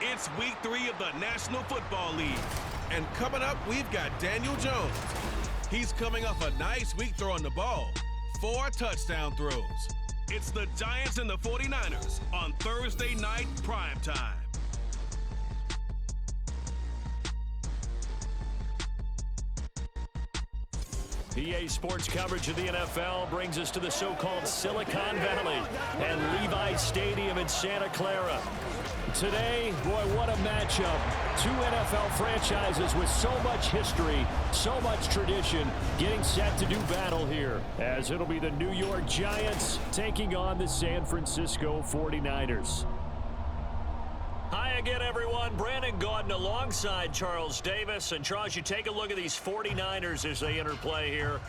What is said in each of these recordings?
It's week 3 of the National Football League. And coming up, we've got Daniel Jones. He's coming off a nice week throwing the ball. 4 touchdown throws. It's the Giants and the 49ers on Thursday night primetime. PA Sports coverage of the NFL brings us to the so-called Silicon Valley and Levi's Stadium in Santa Clara. Today, boy, what a matchup. 2 NFL franchises with so much history, so much tradition, getting set to do battle here, as it'll be the New York Giants taking on the San Francisco 49ers. Hi again, everyone. Brandon Gaudin alongside Charles Davis. And Charles, you take a look at these 49ers as they enter play here.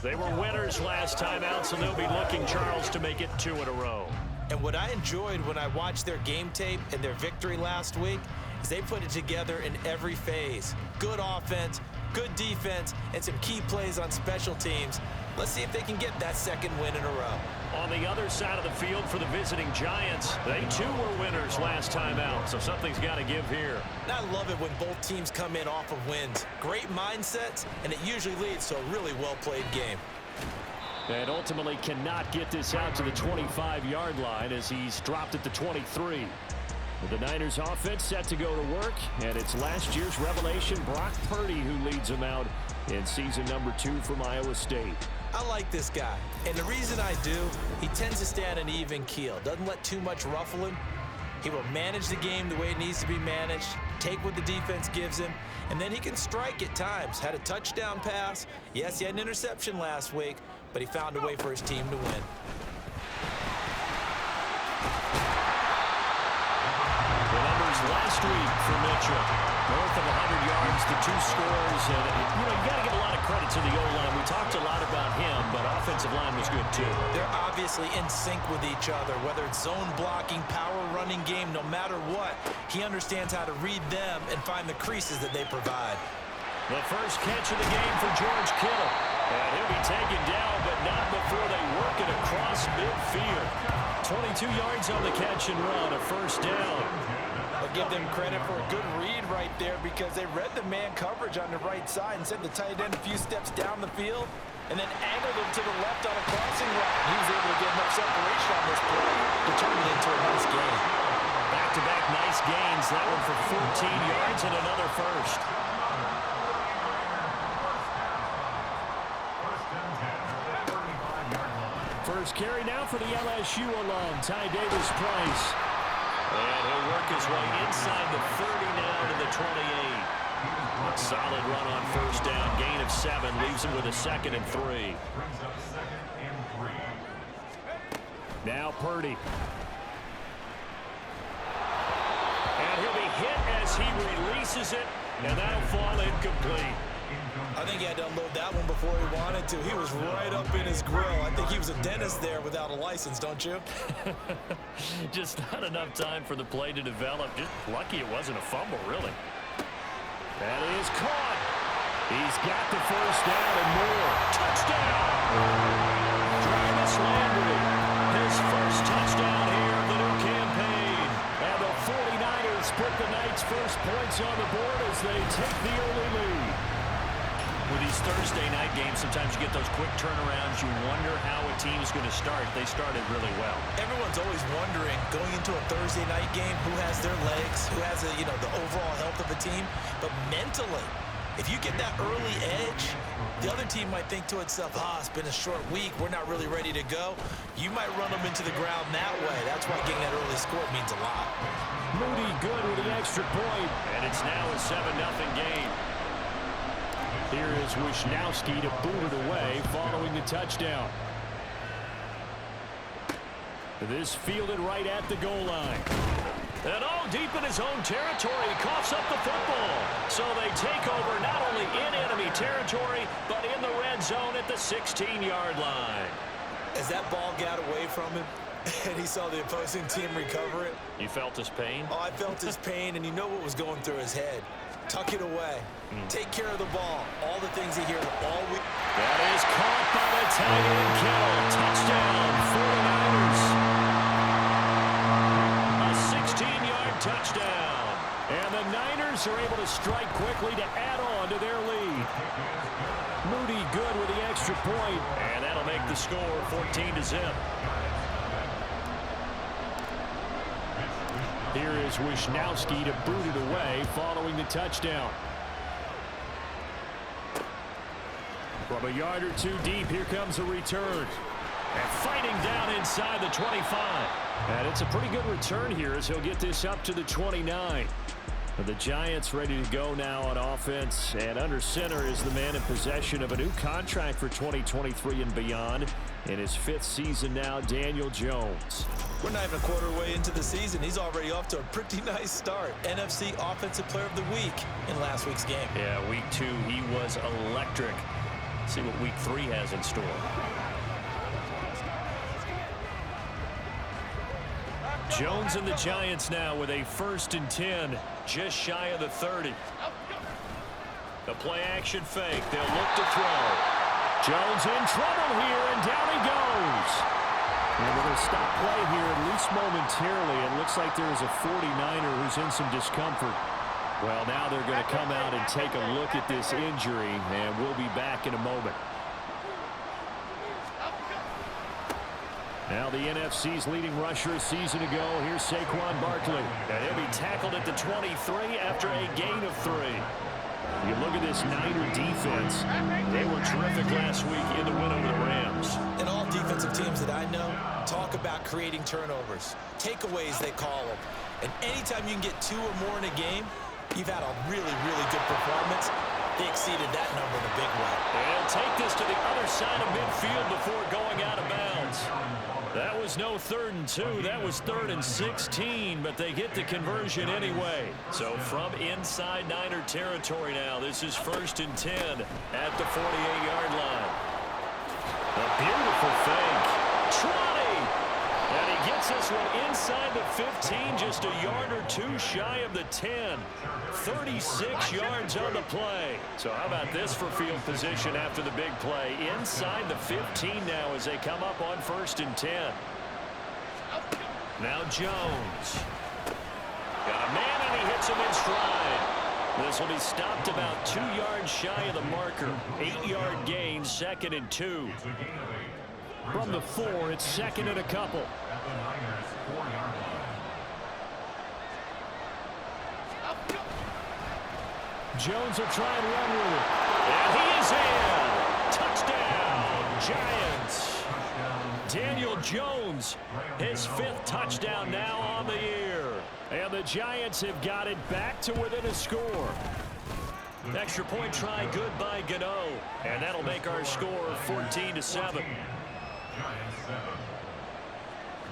They were winners last time out, so they'll be looking, Charles, to make it 2 in a row. And what I enjoyed when I watched their game tape and their victory last week is they put it together in every phase. Good offense, good defense, and some key plays on special teams. Let's see if they can get that 2nd win in a row. On the other side of the field for the visiting Giants, they too were winners last time out, so something's got to give here. And I love it when both teams come in off of wins. Great mindsets, and it usually leads to a really well-played game. And ultimately cannot get this out to the 25-yard line as he's dropped at the 23. The Niners offense set to go to work, and it's last year's revelation, Brock Purdy, who leads them out in season number 2 from Iowa State. I like this guy, and the reason I do, he tends to stay on an even keel, doesn't let too much ruffle him. He will manage the game the way it needs to be managed, take what the defense gives him, and then he can strike at times. Had a touchdown pass. Yes, he had an interception last week, but he found a way for his team to win. The numbers last week for Mitchell. North of 100 yards, the 2 scores. And, you got to give a lot of credit to the O-line. We talked a lot about him, but offensive line was good too. They're obviously in sync with each other, whether it's zone blocking, power running game, no matter what. He understands how to read them and find the creases that they provide. The first catch of the game for George Kittle. And he'll be taken down, but not before they work it across midfield. 22 yards on the catch and run, a first down. I'll give them credit for a good read right there because they read the man coverage on the right side and sent the tight end a few steps down the field and then angled him to the left on a crossing route. He was able to get enough separation on this play to turn it into a nice gain. Back-to-back nice gains. That one for 14 yards and another first. First carry now for the LSU alum, Ty Davis-Price. And he'll work his way inside the 30 now to the 28. A solid run on first down, gain of 7, leaves him with a 2nd and 3. Now Purdy. And he'll be hit as he releases it, and that'll fall incomplete. I think he had to unload that one before he wanted to. He was right up in his grill. I think he was a dentist there without a license, don't you? Just not enough time for the play to develop. Just lucky it wasn't a fumble, really. That is caught. He's got the first down and more. Touchdown! Jarvis Landry, his first touchdown here of the new campaign. And the 49ers put the Knights' first points on the board as they take the early lead. With these Thursday night games, sometimes you get those quick turnarounds. You wonder how a team is going to start. They started really well. Everyone's always wondering, going into a Thursday night game, who has their legs, who has the overall health of the team. But mentally, if you get that early edge, the other team might think to itself, it's been a short week. We're not really ready to go. You might run them into the ground that way. That's why getting that early score means a lot. Moody good with the extra point. And it's now a 7-0 game. Here is Wisnowski to boot it away following the touchdown. This fielded right at the goal line. And all deep in his own territory, coughs up the football. So they take over not only in enemy territory, but in the red zone at the 16-yard line. As that ball got away from him, and he saw the opposing team recover it. You felt his pain? Oh, I felt his pain, and you know what was going through his head. Tuck it away. Take care of the ball. All the things he hears all week. That is caught by the tight end Kittle. Touchdown, 49ers. Bears are able to strike quickly to add on to their lead. Moody good with the extra point, and that'll make the score 14-0. Here is Wisnowski to boot it away following the touchdown. From a yard or two deep, here comes a return. And fighting down inside the 25. And it's a pretty good return here as he'll get this up to the 29. The Giants ready to go now on offense. And under center is the man in possession of a new contract for 2023 and beyond. In his 5th season now, Daniel Jones. We're not even a quarter way into the season. He's already off to a pretty nice start. NFC Offensive Player of the Week in last week's game. Yeah, week 2, he was electric. See what week 3 has in store. Jones and the Giants now with a 1st and 10, just shy of the 30. The play action fake. They'll look to throw. Jones in trouble here, and down he goes. And we're going to stop play here, at least momentarily. It looks like there is a 49er who's in some discomfort. Well, now they're going to come out and take a look at this injury, and we'll be back in a moment. Now the NFC's leading rusher a season ago. Here's Saquon Barkley. And he'll be tackled at the 23 after a gain of 3. You look at this Niner defense. They were terrific last week in the win over the Rams. And all defensive teams that I know talk about creating turnovers. Takeaways, they call them. And anytime you can get 2 or more in a game, you've had a really, really good performance. They exceeded that number in a big way. They'll take this to the other side of midfield before going out of bounds. That was no 3rd and 2. That was 3rd and 16, but they get the conversion anyway. So from inside Niner territory now, this is 1st and 10 at the 48-yard line. A beautiful fake. Try! And he gets this one inside the 15, just a yard or 2 shy of the 10. 36 yards on the play. So how about this for field position after the big play? Inside the 15 now as they come up on 1st and 10. Now Jones. Got a man and he hits him in stride. This will be stopped about 2 yards shy of the marker. 8-yard gain, 2nd and 2. From the 4, it's 2nd and a couple. Jones will try and run with it. And he is in. Touchdown, Giants. Daniel Jones, his 5th touchdown now on the year. And the Giants have got it back to within a score. Extra point try good by Gano. And that'll make our score 14-7.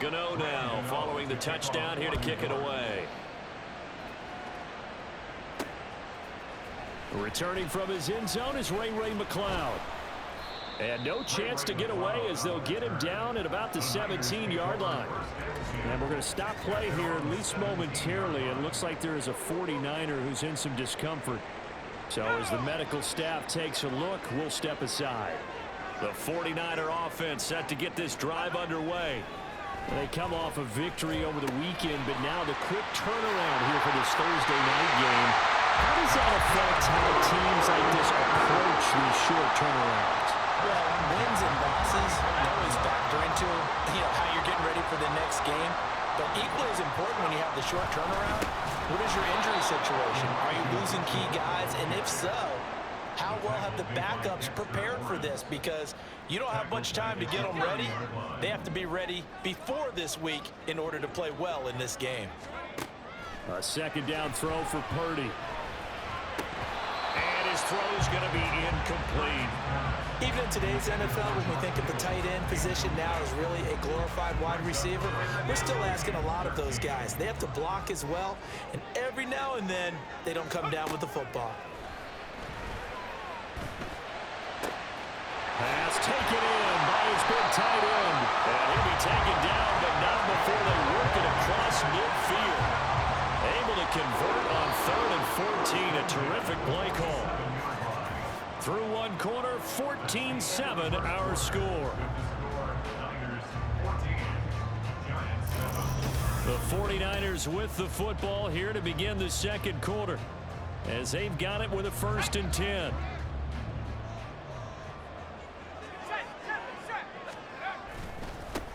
Gano now following the touchdown here to kick it away. Returning from his end zone is Ray McLeod. And no chance to get away as they'll get him down at about the 17-yard line. And we're going to stop play here at least momentarily. It looks like there is a 49er who's in some discomfort. So as the medical staff takes a look, we'll step aside. The 49er offense set to get this drive underway. They come off a victory over the weekend, but now the quick turnaround here for this Thursday night game. How does that affect how teams like this approach these short turnarounds? Well, wins and losses always factor into how you're getting ready for the next game. But equally as important when you have the short turnaround, what is your injury situation? Are you losing key guys? And if so, how well have the backups prepared for this? Because you don't have much time to get them ready. They have to be ready before this week in order to play well in this game. A 2nd down throw for Purdy. And his throw is going to be incomplete. Even in today's NFL, when we think of the tight end position now as really a glorified wide receiver, we're still asking a lot of those guys. They have to block as well, and every now and then, they don't come down with the football. Pass taken in by his big tight end. And he'll be taken down, but not before they work it across midfield. Able to convert on 3rd and 14. A terrific play call. Through one quarter, 14-7 our score. The 49ers with the football here to begin the 2nd quarter. as they've got it with a 1st and 10.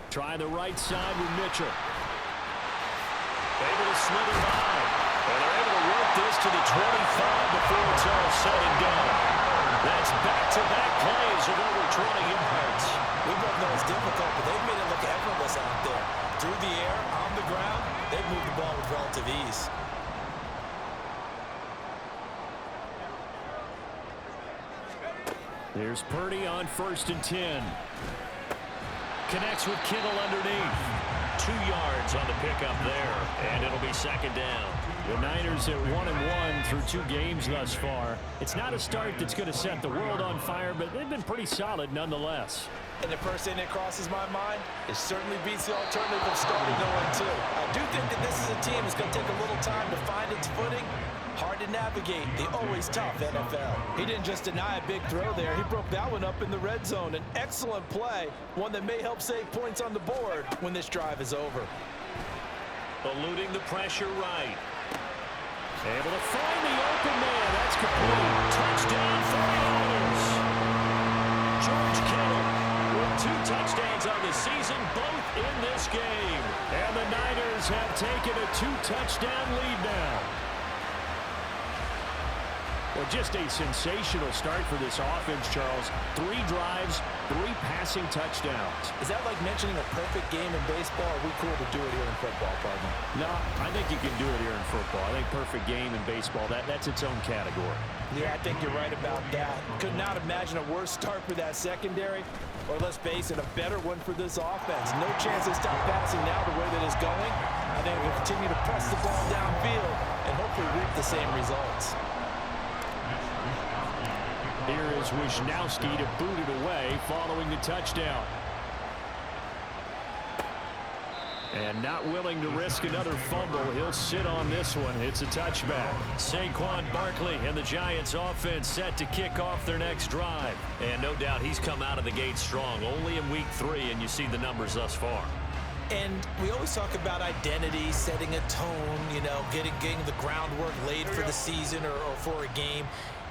Try the right side with Mitchell. Able to slither by. And they're able to work this to the 25 before it's all said and done. That's back-to-back plays of over 20 yards. We both know it's difficult, but they've made it look effortless out there. Through the air, on the ground, they've moved the ball with relative ease. Here's Purdy on 1st and 10. Connects with Kittle underneath. 2 yards on the pickup there, and it'll be 2nd down. The Niners are 1-1 through 2 games thus far. It's not a start that's going to set the world on fire, but they've been pretty solid nonetheless. And the first thing that crosses my mind, it certainly beats the alternative of starting 0-2. I do think that this is a team that's going to take a little time to find its footing. Hard to navigate the always tough NFL. He didn't just deny a big throw there. He broke that one up in the red zone. An excellent play, one that may help save points on the board when this drive is over. Eluding the pressure right. Able to find the open man. That's complete. Touchdown for the Niners. George Kittle with 2 touchdowns on the season, both in this game. And the Niners have taken a 2-touchdown lead now. Well, just a sensational start for this offense, Charles. 3 drives, 3 passing touchdowns. Is that like mentioning a perfect game in baseball? Or are we cool to do it here in football, partner? No, I think you can do it here in football. I think perfect game in baseball, that's its own category. Yeah, I think you're right about that. Could not imagine a worse start for that secondary, or let's face it, a better one for this offense. No chance to stop passing now the way that it's going. I think we'll continue to press the ball downfield and hopefully reap the same results. Here is Wisnowski to boot it away following the touchdown. And not willing to risk another fumble. He'll sit on this one. It's a touchback. Saquon Barkley and the Giants offense set to kick off their next drive. And no doubt he's come out of the gate strong. Only in week 3, and you see the numbers thus far. And we always talk about identity, setting a tone, getting the groundwork laid for the season or for a game.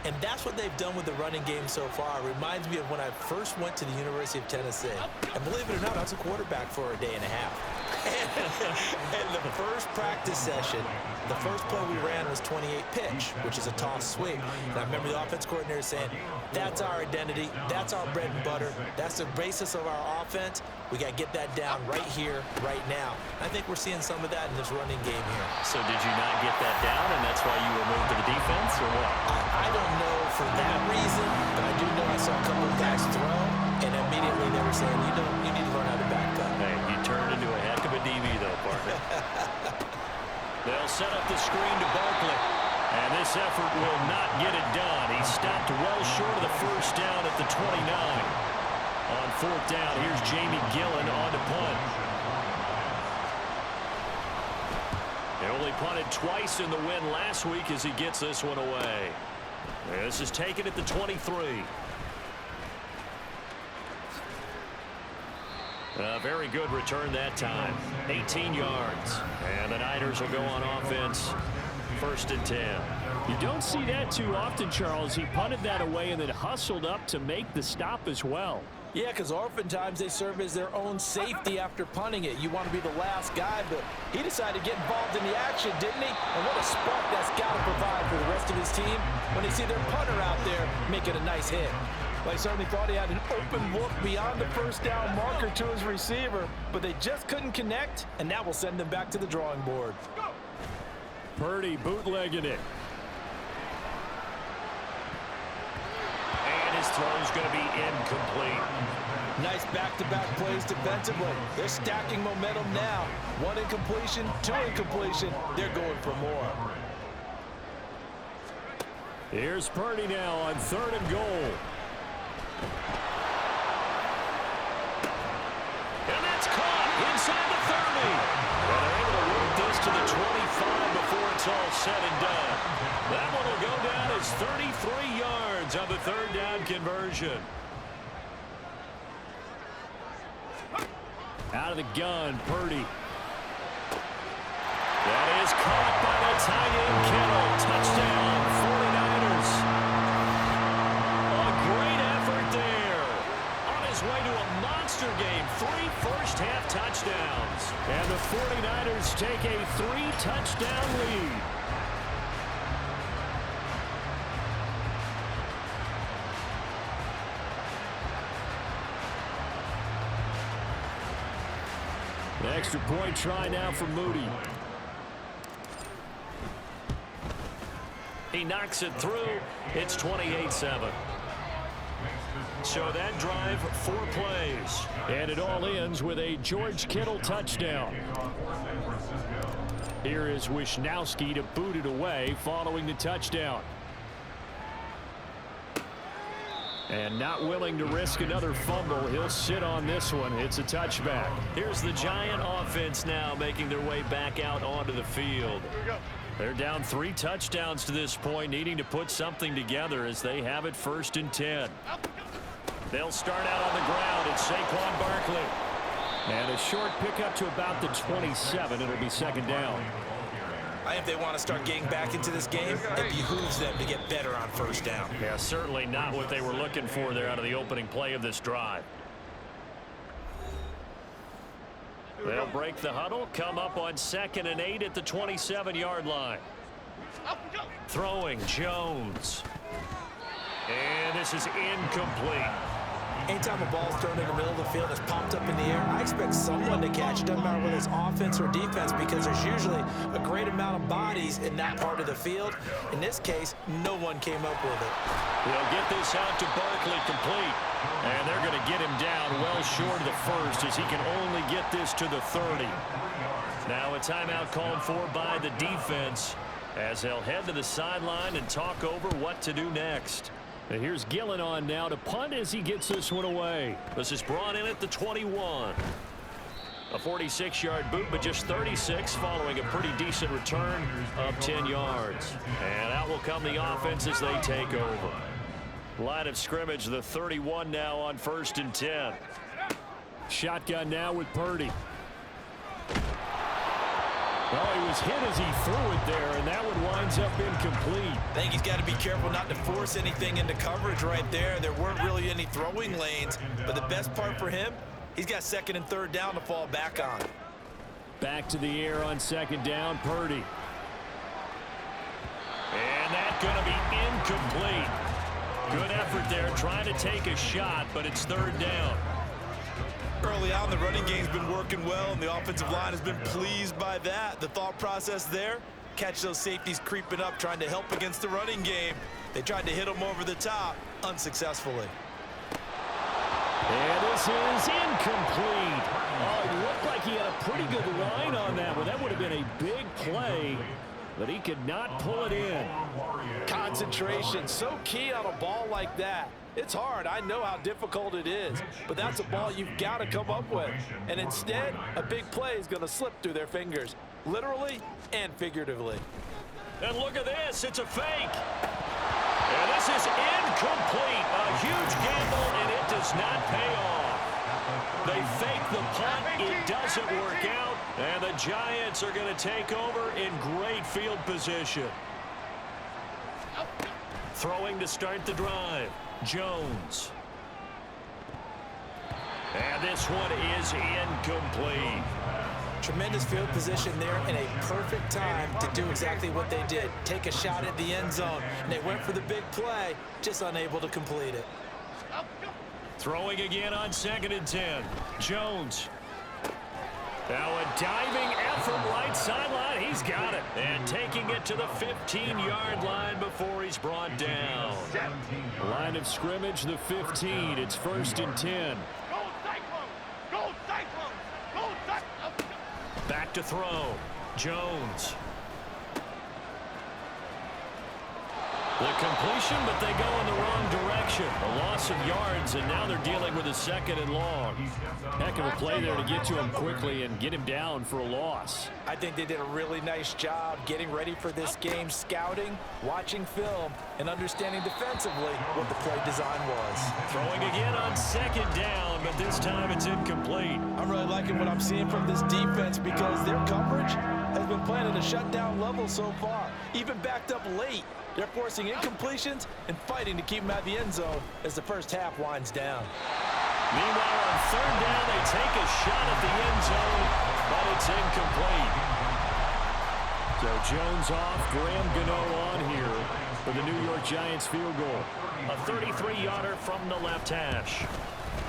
And that's what they've done with the running game so far. It reminds me of when I first went to the University of Tennessee. And believe it or not, I was a quarterback for a day and a half. And the first practice session, the first play we ran was 28 pitch, which is a toss sweep. And I remember the offense coordinator saying, that's our identity, that's our bread and butter, that's the basis of our offense. We got to get that down right here, right now. I think we're seeing some of that in this running game here. So did you not get that down, and that's why you were moved to the defense, or what? I don't know for that reason, but I do know I saw a couple of guys throw, and immediately they were saying, you need to learn how to back up. Hey, you turned into a heck of a DB, though, partner. They'll set up the screen to Barkley. And this effort will not get it done. He stopped well short of the first down at the 29. On 4th down, here's Jamie Gillen on to punt. He only punted twice in the win last week as he gets this one away. This is taken at the 23. A very good return that time. 18 yards. And the Niners will go on offense. 1st and 10. You don't see that too often, Charles. He punted that away and then hustled up to make the stop as well. Yeah, because oftentimes they serve as their own safety after punting it. You want to be the last guy, but he decided to get involved in the action, didn't he? And what a spark that's got to provide for the rest of his team when they see their punter out there making a nice hit. Well, he certainly thought he had an open look beyond the first down marker to his receiver, but they just couldn't connect, and that will send them back to the drawing board. Purdy bootlegging it. And his throw's going to be incomplete. Nice back-to-back plays defensively. They're stacking momentum now. 1 incompletion, 2 incompletion. They're going for more. Here's Purdy now on 3rd and goal. And that's caught inside the 30. And they're able to work this to the 25 before it's all said and done. That one will go down as 33 yards on the 3rd down conversion. Out of the gun, Purdy. That is caught by the tight end, Kittle. Touchdown, 3 first-half touchdowns. And the 49ers take a 3-touchdown lead. The extra point try now for Moody. He knocks it through. It's 28-7. So that drive, 4 plays. And it all ends with a George Kittle touchdown. Here is Wisnowski to boot it away following the touchdown. And not willing to risk another fumble. He'll sit on this one. It's a touchback. Here's the Giant offense now making their way back out onto the field. They're down 3 touchdowns to this point, needing to put something together as they have it 1st and 10. They'll start out on the ground. It's Saquon Barkley. And a short pickup to about the 27. It'll be 2nd down. I think if they want to start getting back into this game, it behooves them to get better on 1st down. Yeah, certainly not what they were looking for there out of the opening play of this drive. They'll break the huddle, come up on 2nd and 8 at the 27-yard line. Throwing, Jones. And this is incomplete. Anytime a ball's thrown in the middle of the field, it's popped up in the air, I expect someone to catch it. Doesn't matter whether it's offense or defense, because there's usually a great amount of bodies in that part of the field. In this case, no one came up with it. They'll get this out to Barkley complete. And they're going to get him down well short of the 1st as he can only get this to the 30. Now a timeout called for by the defense as they'll head to the sideline and talk over what to do next. And here's Gillen on now to punt as he gets this one away. This is brought in at the 21. A 46-yard boot, but just 36 following a pretty decent return of 10 yards. And out will come the offense as they take over. Line of scrimmage, the 31 now on 1st and 10. Shotgun now with Purdy. Well, he was hit as he threw it there, and that one winds up incomplete. I think he's got to be careful not to force anything into coverage right there. There weren't really any throwing lanes, but the best part for him, he's got 2nd and 3rd down to fall back on. Back to the air on 2nd down, Purdy. And that's going to be incomplete. Good effort there, trying to take a shot, but it's 3rd down. Early on, the running game's been working well, and the offensive line has been pleased by that. The thought process there, catch those safeties creeping up, trying to help against the running game. They tried to hit them over the top, unsuccessfully. And this is incomplete. Oh, it looked like he had a pretty good line on that one. That would have been a big play, but he could not pull it in. Concentration, so key on a ball like that. It's hard. I know how difficult it is, but that's a ball you've got to come up with. And instead, a big play is going to slip through their fingers, literally and figuratively. And look at this. It's a fake. And this is incomplete. A huge gamble, and it does not pay off. They fake the punt. It doesn't work out. And the Giants are going to take over in great field position. Throwing to start the drive. Jones. And this one is incomplete. Tremendous field position there and a perfect time to do exactly what they did. Take a shot at the end zone. And they went for the big play, just unable to complete it. Throwing again on 2nd and 10. Jones. Now a diving effort right sideline. He's got it. And taking it to the 15-yard line before he's brought down. Line of scrimmage, the 15. It's 1st and 10. Back to throw. Jones. The completion, but they go in the wrong direction. A loss of yards, and now they're dealing with a 2nd and long. Heck of a play there to get to him quickly and get him down for a loss. I think they did a really nice job getting ready for this game, scouting, watching film, and understanding defensively what the play design was. Throwing again on 2nd down, but this time it's incomplete. I'm really liking what I'm seeing from this defense because their coverage has been playing at a shutdown level so far, even backed up late. They're forcing incompletions and fighting to keep them out of the end zone as the first half winds down. Meanwhile, on third down, they take a shot at the end zone, but it's incomplete. So Jones off, Graham Gano on here for the New York Giants field goal. A 33-yarder from the left hash.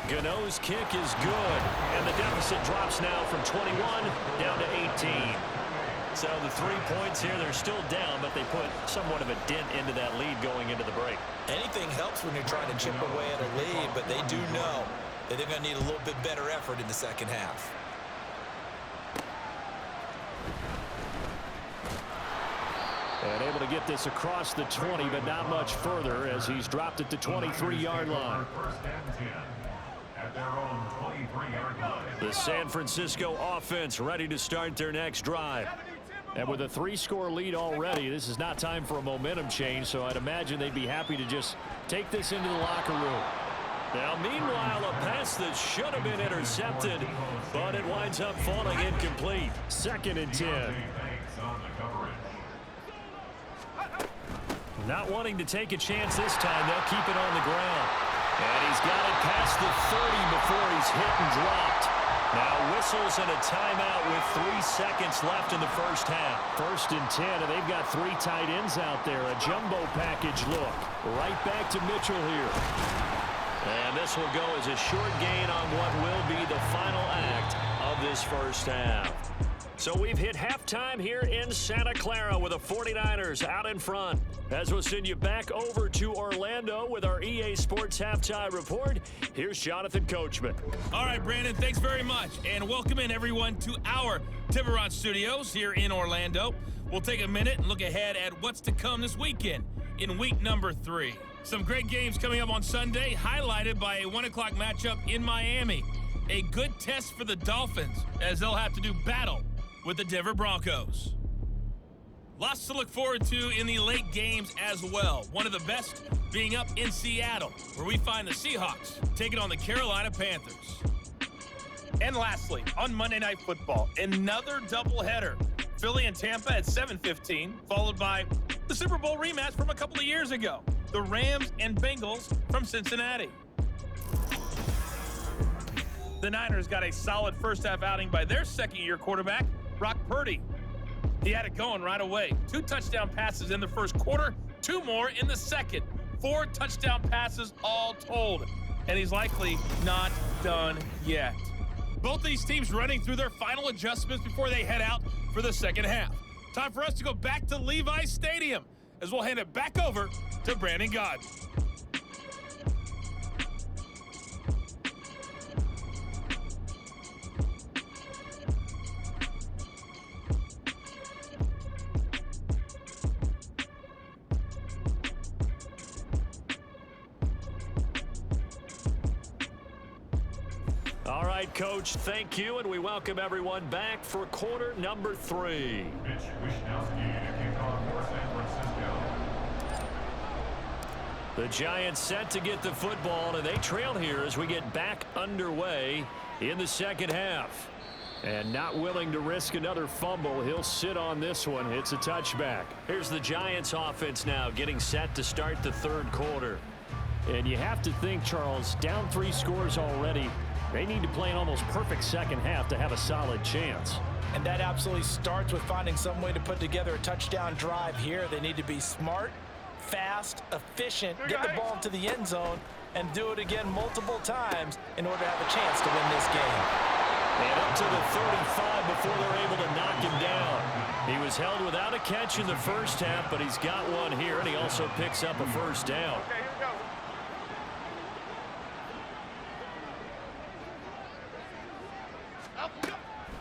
Gano's kick is good, and the deficit drops now from 21 down to 18. So the 3 points here, they're still down, but they put somewhat of a dent into that lead going into the break. Anything helps when you're trying to chip away at a lead, but they do know that they're going to need a little bit better effort in the second half. And able to get this across the 20, but not much further as he's dropped it to 23-yard line. The San Francisco offense ready to start their next drive. And with a 3-score lead already, this is not time for a momentum change, so I'd imagine they'd be happy to just take this into the locker room. Now, meanwhile, a pass that should have been intercepted, but it winds up falling incomplete. 2nd and 10. Not wanting to take a chance this time, they'll keep it on the ground. And he's got it past the 30 before he's hit and dropped. Now whistles and a timeout with 3 seconds left in the first half. 1st and 10, and they've got 3 tight ends out there. A jumbo package look. Right back to Mitchell here. And this will go as a short gain on what will be the final act of this first half. So we've hit halftime here in Santa Clara with the 49ers out in front. As we'll send you back over to Orlando with our EA Sports Halftime Report, here's Jonathan Coachman. All right, Brandon, thanks very much. And welcome in, everyone, to our Tiburon Studios here in Orlando. We'll take a minute and look ahead at what's to come this weekend in week number 3. Some great games coming up on Sunday, highlighted by a 1 o'clock matchup in Miami. A good test for the Dolphins as they'll have to do battle with the Denver Broncos. Lots to look forward to in the late games as well. One of the best being up in Seattle, where we find the Seahawks taking on the Carolina Panthers. And lastly, on Monday Night Football, another doubleheader. Philly and Tampa at 7:15, followed by the Super Bowl rematch from a couple of years ago. The Rams and Bengals from Cincinnati. The Niners got a solid first-half outing by their second-year quarterback, Brock Purdy. He had it going right away. 2 touchdown passes in the first quarter, 2 more in the second. 4 touchdown passes all told. And he's likely not done yet. Both these teams running through their final adjustments before they head out for the second half. Time for us to go back to Levi's Stadium as we'll hand it back over to Brandon Godden. All right, Coach, thank you, and we welcome everyone back for quarter number 3. The Giants set to get the football, and they trail here as we get back underway in the second half. And not willing to risk another fumble, he'll sit on this one. It's a touchback. Here's the Giants offense now getting set to start the third quarter. And you have to think, Charles, down 3 scores already. They need to play an almost perfect second half to have a solid chance. And that absolutely starts with finding some way to put together a touchdown drive here. They need to be smart, fast, efficient, get the ball to the end zone, and do it again multiple times in order to have a chance to win this game. And up to the 35 before they're able to knock him down. He was held without a catch in the first half, but he's got one here, and he also picks up a first down.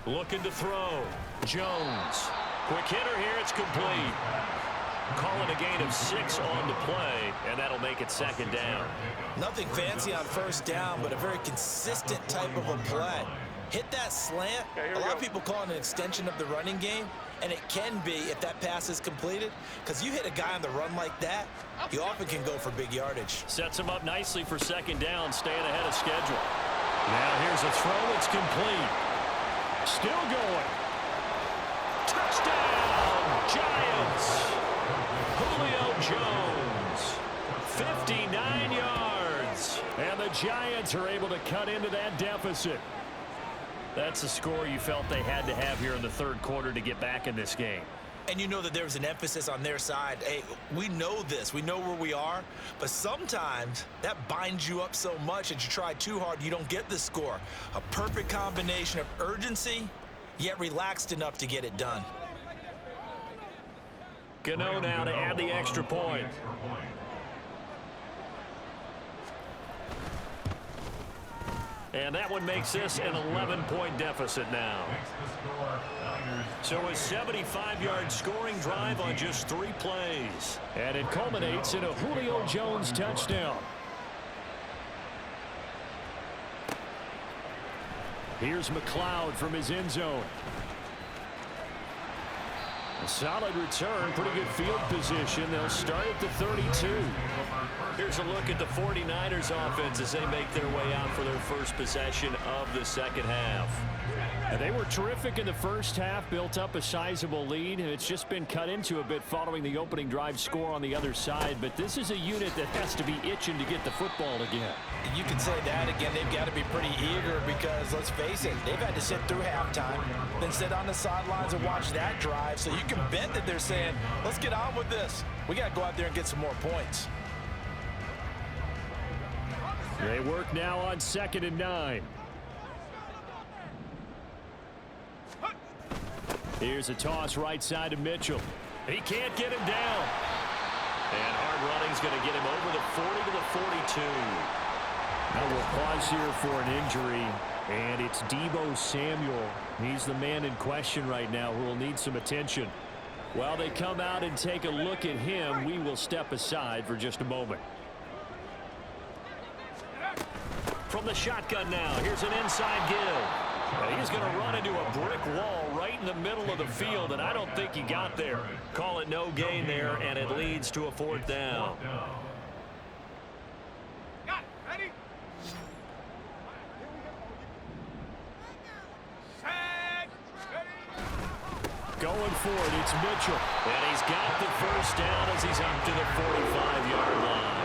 Looking to throw. Jones. Quick hitter here. It's complete. Calling a gain of 6 on the play, and that'll make it second down. Nothing fancy on first down, but a very consistent type of a play. Hit that slant. A lot of people call it an extension of the running game, and it can be if that pass is completed, because you hit a guy on the run like that, you often can go for big yardage. Sets him up nicely for second down, staying ahead of schedule. Now here's a throw. It's complete. Still going. Touchdown, Giants. Julio Jones, 59 yards. And the Giants are able to cut into that deficit. That's the score you felt they had to have here in the third quarter to get back in this game. And you know that there was an emphasis on their side. Hey, we know this. We know where we are. But sometimes that binds you up so much that you try too hard, you don't get the score. A perfect combination of urgency, yet relaxed enough to get it done. Gano now to add the extra point. And that one makes this an 11-point deficit now. So a 75-yard scoring drive on just 3 plays. And it culminates in a Julio Jones touchdown. Here's McLeod from his end zone. A solid return, pretty good field position. They'll start at the 32. Here's a look at the 49ers offense as they make their way out for their first possession of the second half. And they were terrific in the first half, built up a sizable lead, and it's just been cut into a bit following the opening drive score on the other side. But this is a unit that has to be itching to get the football again. You can say that again. They've got to be pretty eager because, let's face it, they've had to sit through halftime, then sit on the sidelines and watch that drive. So you can bet that they're saying, let's get on with this. We got to go out there and get some more points. They work now on 2nd and 9. Here's a toss right side to Mitchell. He can't get him down. And hard running's going to get him over the 40 to the 42. Now we'll pause here for an injury, and it's Deebo Samuel. He's the man in question right now who will need some attention. While they come out and take a look at him, we will step aside for just a moment. From the shotgun now, here's an inside give. He's going to run into a brick wall right in the middle of the field, and I don't think he got there. Call it no gain there, and it leads to a 4th down. Going for it, it's Mitchell. And he's got the first down as he's up to the 45-yard line.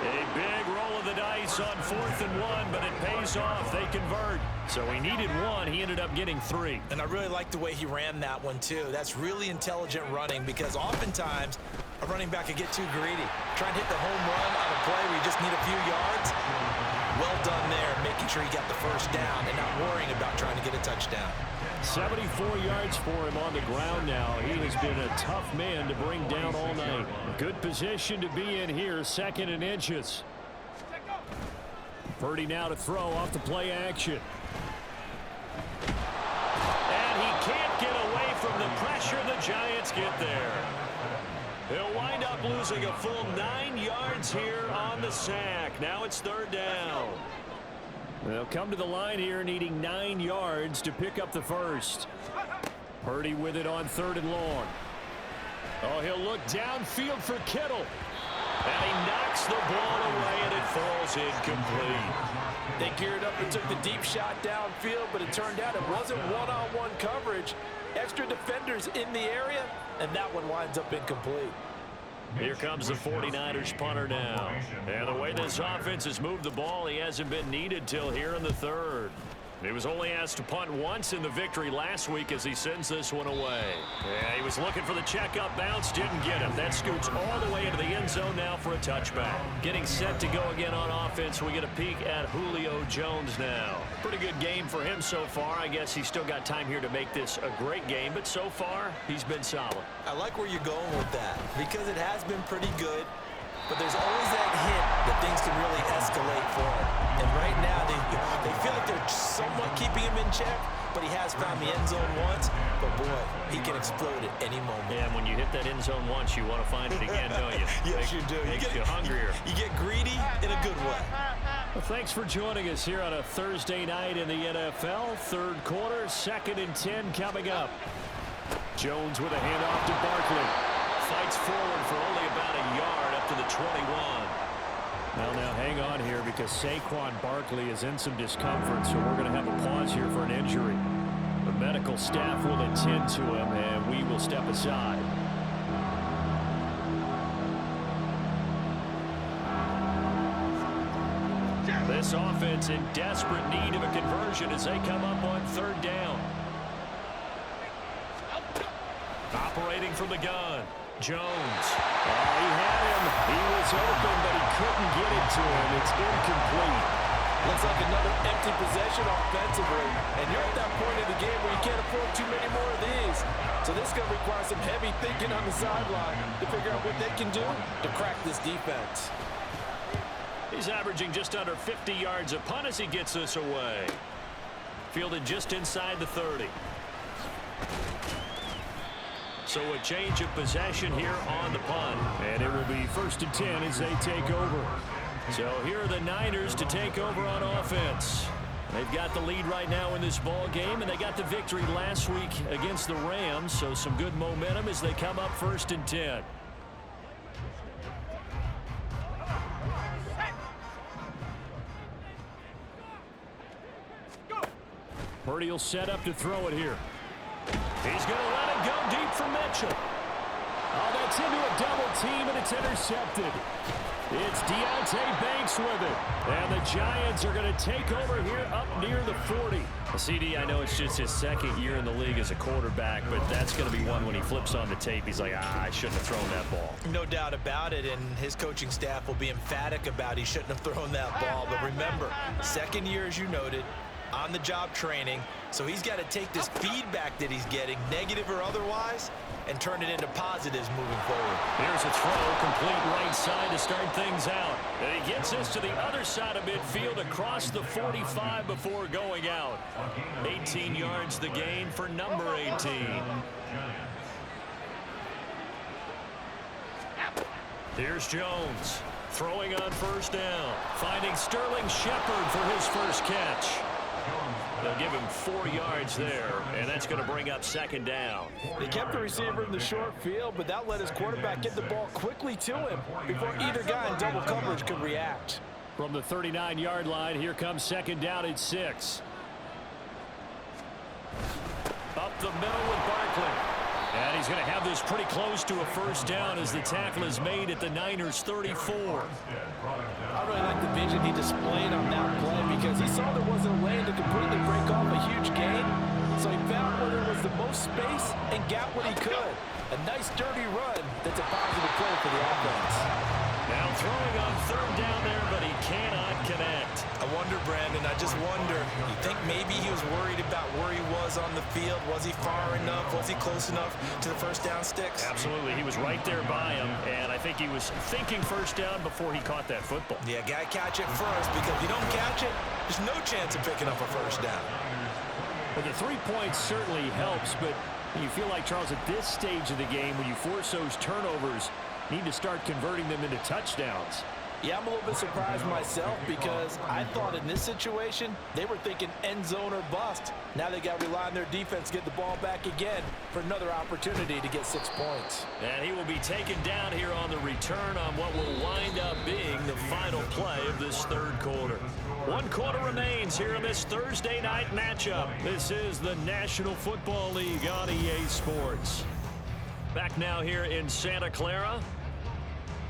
A big roll of the dice on 4th and 1, but it pays off. They convert. So he needed 1. He ended up getting 3. And I really like the way he ran that one, too. That's really intelligent running because oftentimes a running back could get too greedy. Trying to hit the home run on a play where you just need a few yards. Well done there, making sure he got the first down and not worrying about trying to get a touchdown. 74 yards for him on the ground now. He has been a tough man to bring down all night. Good position to be in here, 2nd and inches. Purdy now to throw off the play action. And he can't get away from the pressure. The Giants get there. He'll wind up losing a full 9 yards here on the sack. Now it's 3rd down. They'll come to the line here needing 9 yards to pick up the first. Purdy with it on 3rd and long. Oh, he'll look downfield for Kittle. And he knocks the ball away, and it falls incomplete. They geared up and took the deep shot downfield, but it turned out it wasn't one-on-one coverage. Extra defenders in the area, and that one winds up incomplete. Here comes the 49ers punter now. And the way this offense has moved the ball, he hasn't been needed till here in the 3rd. He was only asked to punt once in the victory last week as he sends this one away. Yeah, he was looking for the checkup bounce, didn't get it. That scoots all the way into the end zone now for a touchback. Getting set to go again on offense, we get a peek at Julio Jones now. Pretty good game for him so far. I guess he's still got time here to make this a great game, but so far, he's been solid. I like where you're going with that because it has been pretty good. But there's always that hint that things can really escalate for him. And right now, they feel like they're somewhat keeping him in check, but he has found the end zone once. But, boy, he can explode at any moment. Yeah, when you hit that end zone once, you want to find it again, don't you? Yes, you do. Makes you hungrier. You get greedy in a good way. Well, thanks for joining us here on a Thursday night in the NFL. 3rd quarter, 2nd and 10 coming up. Jones with a handoff to Barkley. Fights forward for only about a yard up to the 21. Well, now hang on here because Saquon Barkley is in some discomfort, so we're going to have a pause here for an injury. The medical staff will attend to him, and we will step aside. this offense in desperate need of a conversion as they come up on third down. Operating from the gun, Jones. He had him. He was open, but he couldn't get it to him. It's incomplete. Looks like another empty possession offensively. And you're at that point in the game where you can't afford too many more of these. So this is going to require some heavy thinking on the sideline to figure out what they can do to crack this defense. He's averaging just under 50 yards a punt as he gets this away. Fielded just inside the 30. So a change of possession here on the punt. And it will be 1st and 10 as they take over. So here are the Niners to take over on offense. They've got the lead right now in this ball game, and they got the victory last week against the Rams. So some good momentum as they come up 1st and 10. Purdy will set up to throw it here. He's going to let it go deep for Mitchell. Oh, that's into a double team, and it's intercepted. It's Deontay Banks with it. And the Giants are going to take over here up near the 40. CD, I know it's just his second year in the league as a quarterback, but that's going to be one when he flips on the tape. He's like, I shouldn't have thrown that ball. No doubt about it, and his coaching staff will be emphatic about he shouldn't have thrown that ball. But remember, second year, as you noted, on-the-job training, so he's got to take this feedback that he's getting, negative or otherwise, and turn it into positives moving forward. Here's a throw, complete right side to start things out. And he gets us to the other side of midfield across the 45 before going out. 18 yards the gain for number 18. Here's Jones, throwing on 1st down, finding Sterling Shepard for his first catch. They'll give him 4 yards there, and that's going to bring up 2nd down. They kept the receiver in the short field, but that let his quarterback get the ball quickly to him before either guy in double coverage could react. From the 39-yard line, here comes 2nd down and 6. Up the middle with Barkley. And he's going to have this pretty close to a 1st down as the tackle is made at the Niners' 34. I really like the vision he displayed on that play because he saw there wasn't a lane to completely break off a huge gain. So he found where there was the most space and got what he could. A nice dirty run that's a positive play for the offense. Now throwing on 3rd down there, but he cannot connect. I wonder, Brandon, I just wonder, you think maybe he was worried about where he was on the field? Was he far enough? Was he close enough to the 1st down sticks? Absolutely. He was right there by him, and I think he was thinking 1st down before he caught that football. Yeah, got to catch it first, because if you don't catch it, there's no chance of picking up a 1st down. Well, the 3 points certainly helps, but you feel like, Charles, at this stage of the game, when you force those turnovers, need to start converting them into touchdowns. Yeah, I'm a little bit surprised myself because I thought in this situation they were thinking end zone or bust. Now they got to rely on their defense to get the ball back again for another opportunity to get 6 points. And he will be taken down here on the return on what will wind up being the final play of this 3rd quarter. 1 quarter remains here in this Thursday night matchup. This is the National Football League on EA Sports. Back now here in Santa Clara.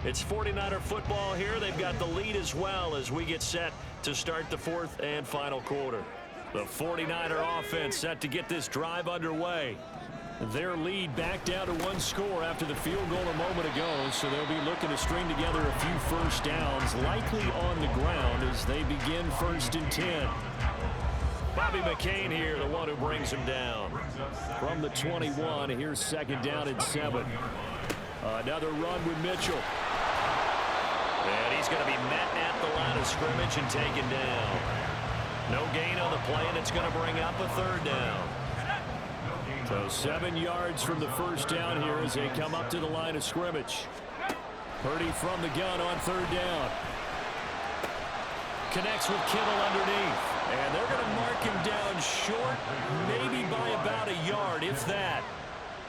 It's 49er football here. They've got the lead as well as we get set to start the 4th and final quarter. The 49er offense set to get this drive underway. Their lead back down to 1 score after the field goal a moment ago, so they'll be looking to string together a few 1st downs, likely on the ground as they begin 1st and 10. Bobby McCain here, the one who brings him down. From the 21, here's 2nd down and 7. Another run with Mitchell. And he's going to be met at the line of scrimmage and taken down. No gain on the play, and it's going to bring up a 3rd down. So 7 yards from the 1st down here as they come up to the line of scrimmage. Purdy from the gun on 3rd down. Connects with Kittle underneath. And they're going to mark him down short, maybe by about a yard, if that.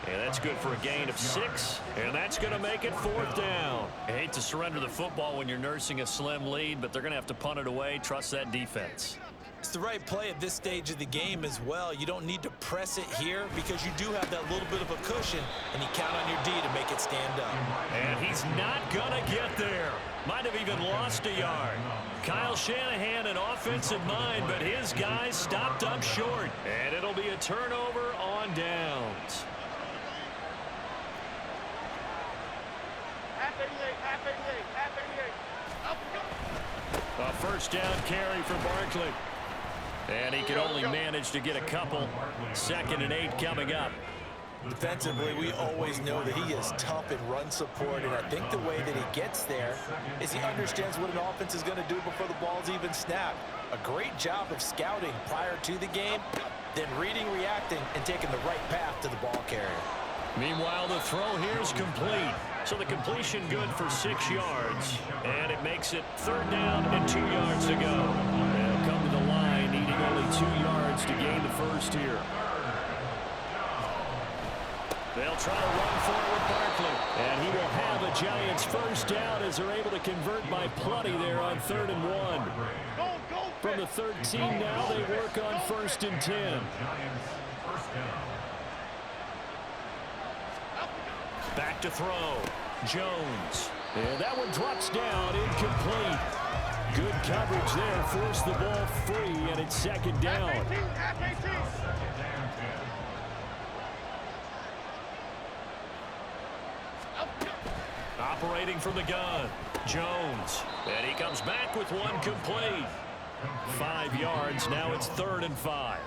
And that's good for a gain of 6, and that's going to make it 4th down. I hate to surrender the football when you're nursing a slim lead, but they're going to have to punt it away. Trust that defense. It's the right play at this stage of the game as well. You don't need to press it here because you do have that little bit of a cushion, and you count on your D to make it stand up. And he's not going to get there. Might have even lost a yard. Kyle Shanahan, an offensive mind, but his guys stopped up short. And it'll be a turnover on downs. A first down carry for Barkley. And he can only manage to get a couple. 2nd and 8 coming up. Defensively, we always know that he is tough in run support, and I think the way that he gets there is he understands what an offense is going to do before the ball's even snapped. A great job of scouting prior to the game, then reading, reacting, and taking the right path to the ball carrier. Meanwhile, the throw here is complete. So the completion good for 6 yards, and it makes it 3rd down and 2 yards to go. They'll come to the line, needing only 2 yards to gain the first here. They'll try to run for it with Barkley. And he will have a Giants first down as they're able to convert by plenty there on 3rd and 1. From the 13 now, they work on 1st and 10. Back to throw. Jones. And that one drops down, incomplete. Good coverage there, forced the ball free, and it's 2nd down. Operating from the gun, Jones. And he comes back with one complete. 5 yards, now it's 3rd and 5.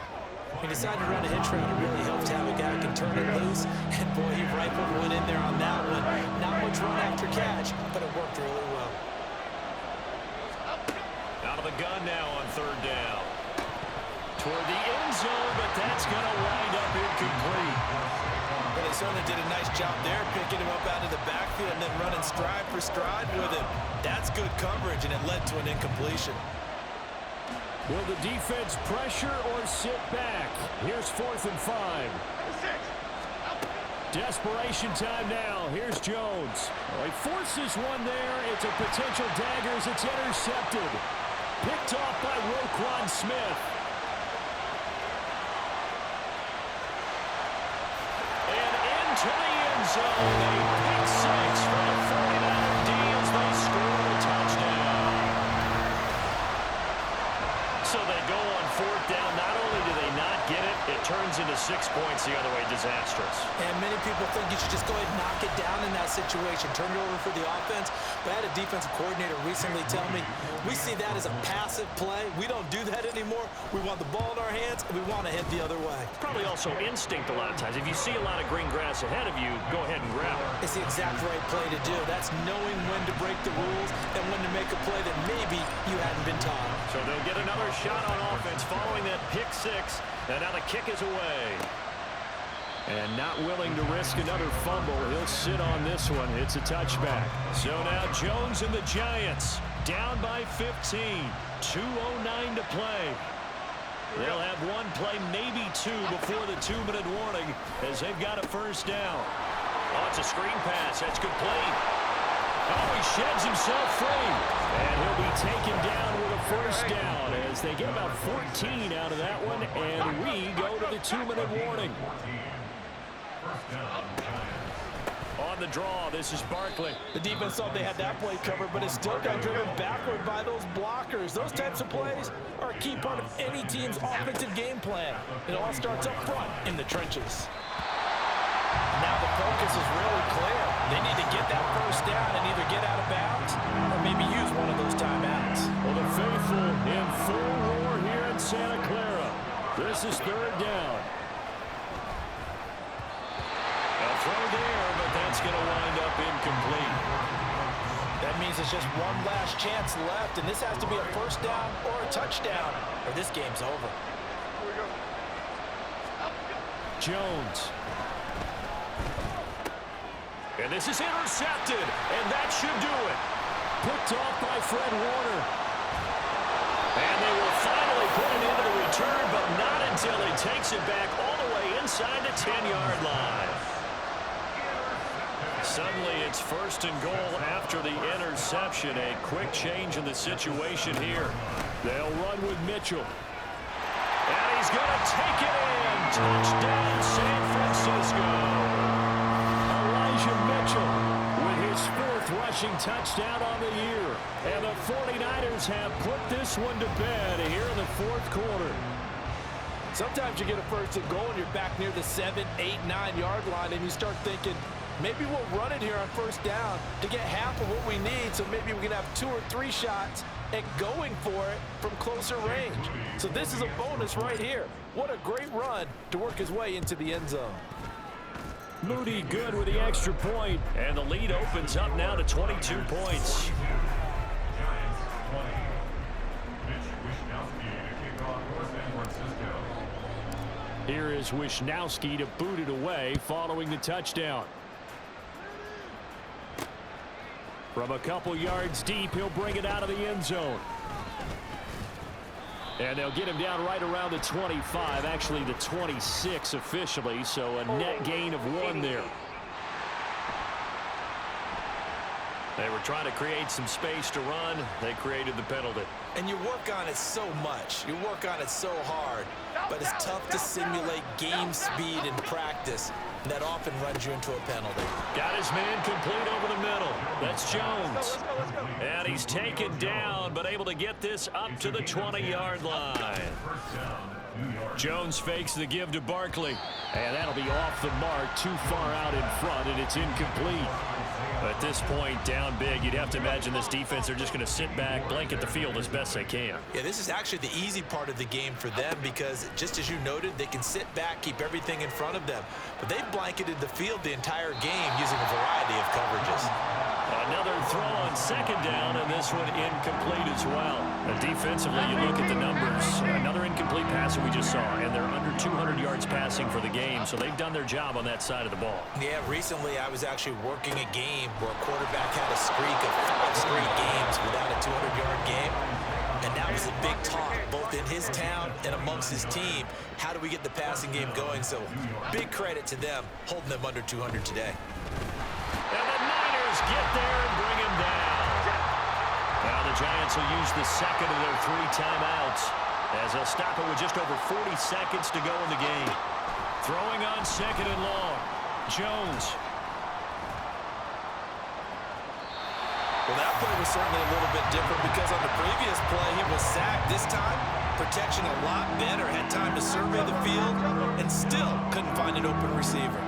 He decided to run a hitch route. It really helped to have a guy who can turn it loose. And boy, he rifled one in there on that one. Not much run after catch, but it worked really well. Out of the gun now on 3rd down. Toward the end zone, but that's going to wind up incomplete. But they certainly did a nice job there, picking him up out of the backfield and then running stride for stride with him. That's good coverage, and it led to an incompletion. Will the defense pressure or sit back? Here's 4th and 5. Desperation time now. Here's Jones. Oh, he forces one there. It's a potential dagger as it's intercepted. Picked off by Roquan Smith. And into the end zone. A pick 6 for the 49er D as they score a touchdown. So they go on 4th down. Not only do they not get it, it turns into 6 points the other way. Disastrous. And many people think you should just go ahead and knock it down in that situation. Turn it over for the offense. But I had a defensive coordinator recently tell me, we see that as a passive play. We don't do that anymore. We want the ball in our hands, and we want to head the other way. Probably also instinct a lot of times. If you see a lot of green grass ahead of you, go ahead and grab it. It's the exact right play to do. That's knowing when to break the rules and when to make a play that maybe you hadn't been taught. So they'll get another shot on offense following that pick 6. And now the kick is away. And not willing to risk another fumble. He'll sit on this one. It's a touchback. So now Jones and the Giants down by 15. 2:09 to play. They'll have one play, maybe 2, before the 2-minute warning as they've got a first down. Oh, it's a screen pass. That's complete. Oh, he sheds himself free. And he'll be taken down with a first down as they get about 14 out of that one. And we go to the 2-minute warning. On the draw, this is Barkley. The defense thought they had that play covered, but it still got driven backward by those blockers. Those types of plays are a key part of any team's offensive game plan. It all starts up front in the trenches. Now the focus is really clear. They need to get that first down and either get out of bounds or maybe use one of those timeouts. Well, the faithful in full roar here in Santa Clara. This is 3rd down. A throw there, but that's going to wind up incomplete. That means it's just one last chance left, and this has to be a first down or a touchdown, or this game's over. Jones. And this is intercepted, and that should do it. Picked off by Fred Warner. And they will finally put it into the return, but not until he takes it back all the way inside the 10-yard line. Suddenly, it's 1st and goal after the interception. A quick change in the situation here. They'll run with Mitchell. And he's going to take it in. Touchdown, San Francisco. Mitchell with his 4th rushing touchdown on the year. And the 49ers have put this one to bed here in the fourth quarter. Sometimes you get a first and goal and you're back near the 7, 8, 9-yard line, and you start thinking, maybe we'll run it here on first down to get half of what we need, so maybe we can have 2 or 3 shots at going for it from closer range. So this is a bonus right here. What a great run to work his way into the end zone. Moody good with the extra point, and the lead opens up now to 22 points. Here is Wishnowski to boot it away following the touchdown. From a couple yards deep, he'll bring it out of the end zone. And they'll get him down right around the 25, actually the 26 officially, so a net gain of 1 there. They were trying to create some space to run. They created the penalty. And you work on it so much. You work on it so hard. But it's tough to simulate game speed in practice. And that often runs you into a penalty. Got his man complete over the middle. That's Jones. Let's go. And he's taken down, but able to get this up to the 20-yard line. Jones fakes the give to Barkley. And that'll be off the mark, too far out in front, and it's incomplete. At this point, down big, you'd have to imagine this defense are just going to sit back, blanket the field as best they can. Yeah, this is actually the easy part of the game for them because, just as you noted, they can sit back, keep everything in front of them. But they've blanketed the field the entire game using a variety of coverages. Another throw on second down, and this one incomplete as well. And defensively, you look at the numbers. Another incomplete pass that we just saw, and they're under 200 yards passing for the game, so they've done their job on that side of the ball. Yeah, recently I was actually working a game where a quarterback had a streak of 5 straight games without a 200-yard game. And that was a big talk, both in his town and amongst his team. How do we get the passing game going? So big credit to them, holding them under 200 today. And the Niners get there and bring him down. Now the Giants will use the second of their 3 timeouts as they'll stop it with just over 40 seconds to go in the game. Throwing on second and long. Jones. Well, that play was certainly a little bit different because on the previous play, he was sacked. This time, protection a lot better. Had time to survey the field and still couldn't find an open receiver.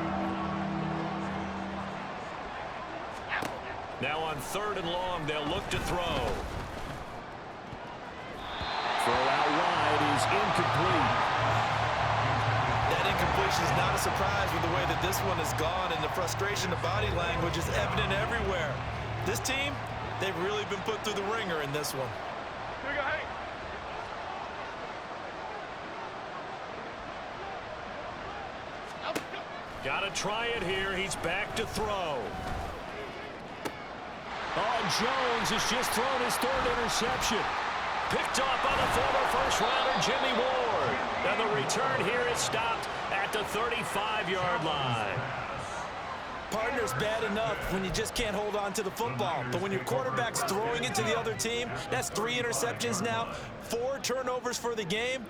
Now on third and long, they'll look to throw. Throw out wide is incomplete. That incompletion is not a surprise with the way that this one has gone, and the frustration, the body language is evident everywhere. This team, they've really been put through the ringer in this one. Here we go, hey. Got to try it here. He's back to throw. Oh, Jones has just thrown his 3rd interception. Picked off by the former first-rounder Jimmy Ward. And the return here is stopped at the 35-yard line. Partner's bad enough when you just can't hold on to the football. But when your quarterback's throwing it to the other team, that's 3 interceptions now, 4 turnovers for the game.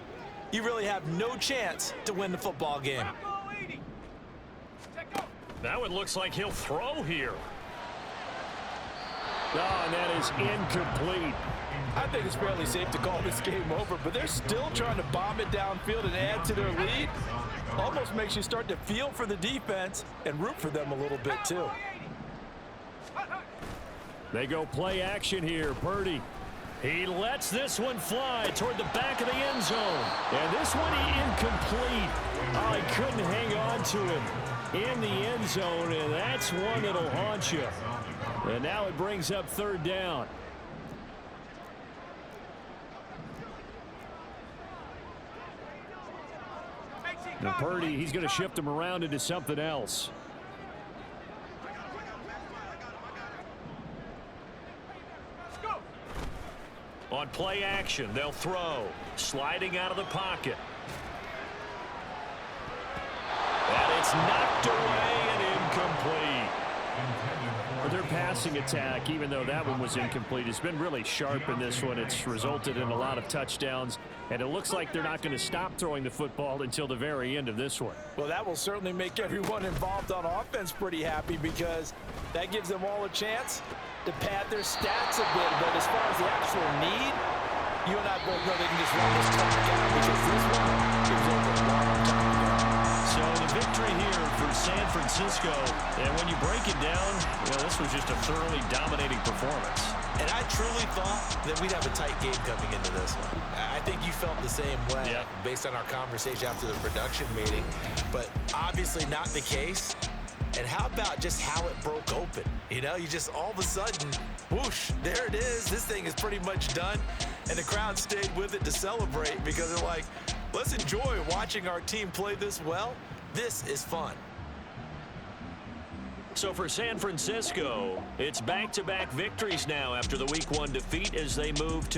You really have no chance to win the football game. That one looks like he'll throw here. Oh, and that is incomplete. I think it's fairly safe to call this game over, but they're still trying to bomb it downfield and add to their lead. Almost makes you start to feel for the defense and root for them a little bit, too. They go play action here. Purdy. He lets this one fly toward the back of the end zone. And this one incomplete. Oh, he couldn't hang on to him in the end zone, and that's one that'll haunt you. And now it brings up 3rd down. Now Purdy, he's going to shift him around into something else. On play action, they'll throw. Sliding out of the pocket. And it's knocked away and incomplete. Their passing attack, even though that one was incomplete, has been really sharp in this one. It's resulted in a lot of touchdowns, and it looks like they're not going to stop throwing the football until the very end of this one. Well, that will certainly make everyone involved on offense pretty happy, because that gives them all a chance to pad their stats a bit. But as far as the actual need, you and I both know they can just run this clock out, because this one is over a long time ago. So the victory here for San Francisco, and when you break it down, this was just a thoroughly dominating performance. And I truly thought that we'd have a tight game coming into this one. I think you felt the same way based on our conversation after the production meeting, but obviously not the case. And how about just how it broke open? You just all of a sudden, whoosh, there it is. This thing is pretty much done. And the crowd stayed with it to celebrate, because they're like, let's enjoy watching our team play this well. This is fun. So for San Francisco, it's back-to-back victories now after the Week 1 defeat as they move to